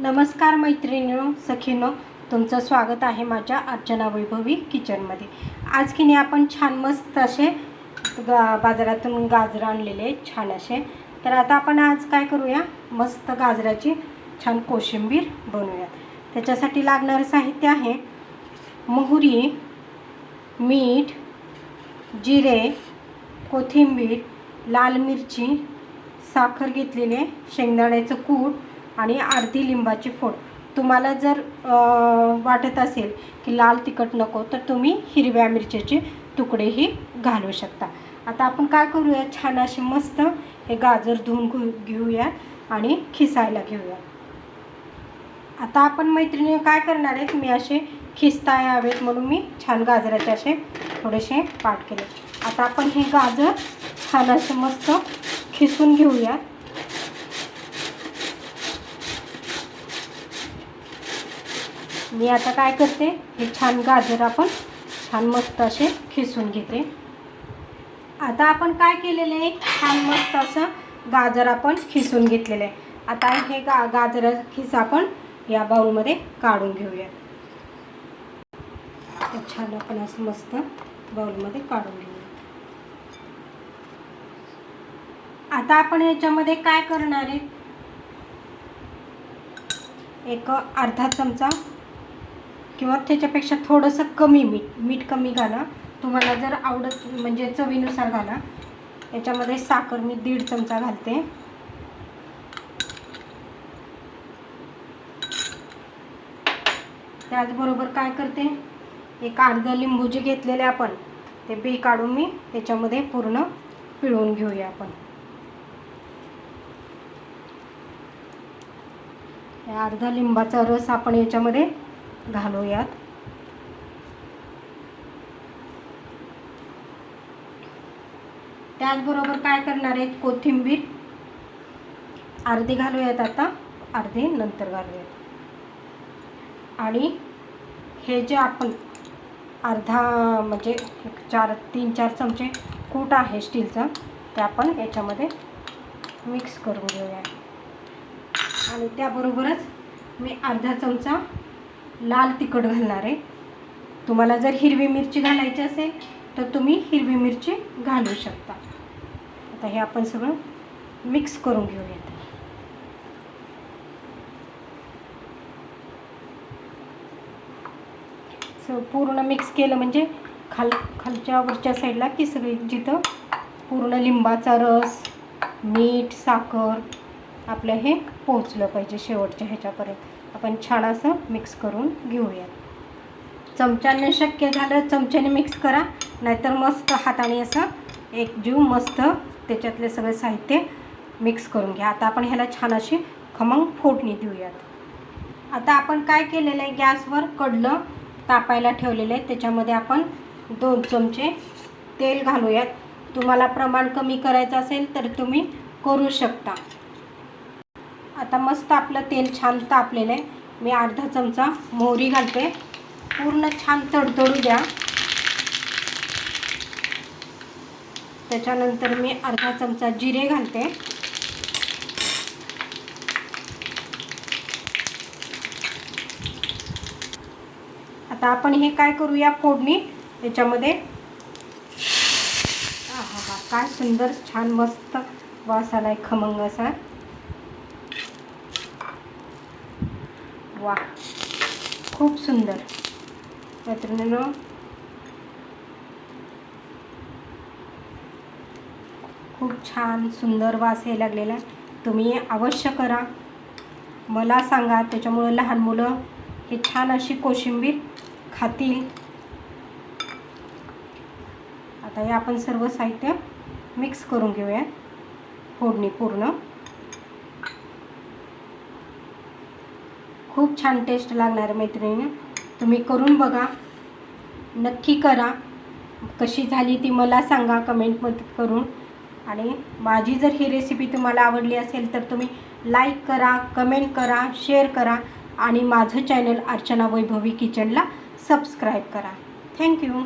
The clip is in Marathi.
नमस्कार मैत्रिणींनो, सखींनो, तुमचं स्वागत आहे माझ्या अर्चना वैभवी किचनमध्ये। आज की नाही आपण छान मस्त असे बाजारातून गाजर आणलेले छान असे। तर आता आपण आज काय करूया, मस्त गाजराची छान कोशिंबीर बनवूया। त्याच्यासाठी लागणारे साहित्य आहे मोहरी, मीठ, जिरे, कोथिंबीर, लाल मिरची, साखर घेतलेले, शेंगदाण्याचं कूट आणि अर्धी लिंबाची फोड। तुम्हाला जर वाटत असेल की लाल तिखट नको तर तुम्ही हिरव्या मिरचीचे तुकडेही घालू शकता। आता आपण काय करूया, छान असे मस्त हे गाजर धुवून घेऊया आणि खिसायला घेऊया। आता आपण मैत्रिणी काय करणार आहे, मी असे खिसता यावेत म्हणून मी छान गाजराचे असे थोडेसे पाट केले। आता आपण हे गाजर छान असे मस्त खिसून घेऊया। मी आता काय करते, हे छान गाजर आपण छान मस्त असे खिसून घेते। आता आपण काय केलेले आहे, छान मस्त असं गाजर आपण खिसून घेतलेले आहे। आता हे गाजर खिस आपण या बाउलमध्ये काढून घेऊया। छान आपण असं मस्त बाउलमध्ये काढून घेऊया। आता आपण याच्यामध्ये काय करणार आहे, एक अर्धा चमचा किंवा त्याच्यापेक्षा थोडंसं कमी मीठ कमी घाला, तुम्हाला जर आवडत म्हणजे चवीनुसार घाला। याच्यामध्ये साखर मी 1.5 चमचा घालते। त्याचबरोबर काय करते, एक अर्धा लिंबू जे घेतलेले आपण ते बी काढून मी त्याच्यामध्ये पूर्ण पिळून घेऊया। आपण अर्धा लिंबाचा रस आपण याच्यामध्ये घालूयात। त्याचबरोबर काय करणार आहे, कोथिंबीर अर्धी घालूयात, आता अर्धी नंतर घालूयात। आणि हे जे आपण अर्धा म्हणजे 3-4 चमचे कूट आहे स्टीलचा, ते आपण याच्यामध्ये मिक्स करून घेऊया। आणि त्याबरोबरच मी अर्धा चमचा लाल तिखट घालणार आहे। तुम्हाला जर हिरवी मिरची घालायची असेल तर तुम्ही हिरवी मिरची घालू शकता। आता हे आपण सगळं मिक्स करून घेऊयात। पूर्ण मिक्स केलं म्हणजे खालच्या वरच्या साईडला की सगळी जिथं पूर्ण लिंबाचा रस, मीठ, साखर आपलं हे पोहोचलं पाहिजे शेवटच्या ह्याच्यापर्यंत। आपण छान असं मिक्स करून घेऊया। चमच्याने शक्य झालं चमच्याने मिक्स करा, नाहीतर मस्त हाताने असं एकजीव मस्त त्याच्यातले सगळे साहित्य मिक्स करून घ्या। आता आपण ह्याला छान अशी खमंग फोडणी देऊयात। आता आपण काय केलेलं आहे, गॅसवर कढलं तापायला ठेवलेलं आहे, त्याच्यामध्ये आपण 2 चमचे तेल घालूयात। तुम्हाला प्रमाण कमी करायचं असेल तर तुम्ही करू शकता। आता मस्त आपलं तेल छान तापलेलं आहे, मी अर्धा चमचा मोहरी घालते, पूर्ण छान तडतडू द्या। त्याच्यानंतर मी अर्धा चमचा जिरे घालते। आता आपण हे काय करूया, फोडणी त्याच्यामध्ये काय सुंदर छान मस्त वास आलाय खमंग असा। वा, खूप सुंदर मैत्रिणींनो, खूप छान सुंदर वास यायला लागलेला। तुम्ही अवश्य करा, मला सांगा, त्याच्यामुळे लहान मुलं हे छान अशी कोशिंबीर खातील। आता हे आपण सर्व साहित्य मिक्स करून घेऊया, फोडणी पूर्ण। खूप छान टेस्ट लागणार मैत्रिणी, तुम्ही करून बघा, नक्की करा। कशी झाली ती मला सांगा कमेंटमध्ये करून। आणि माझी जर ही रेसिपी तुम्हाला आवडली असेल तर तुम्ही लाईक करा, कमेंट करा, शेअर करा आणि माझं चॅनल अर्चना वैभवी किचनला सबस्क्राईब करा। थँक्यू।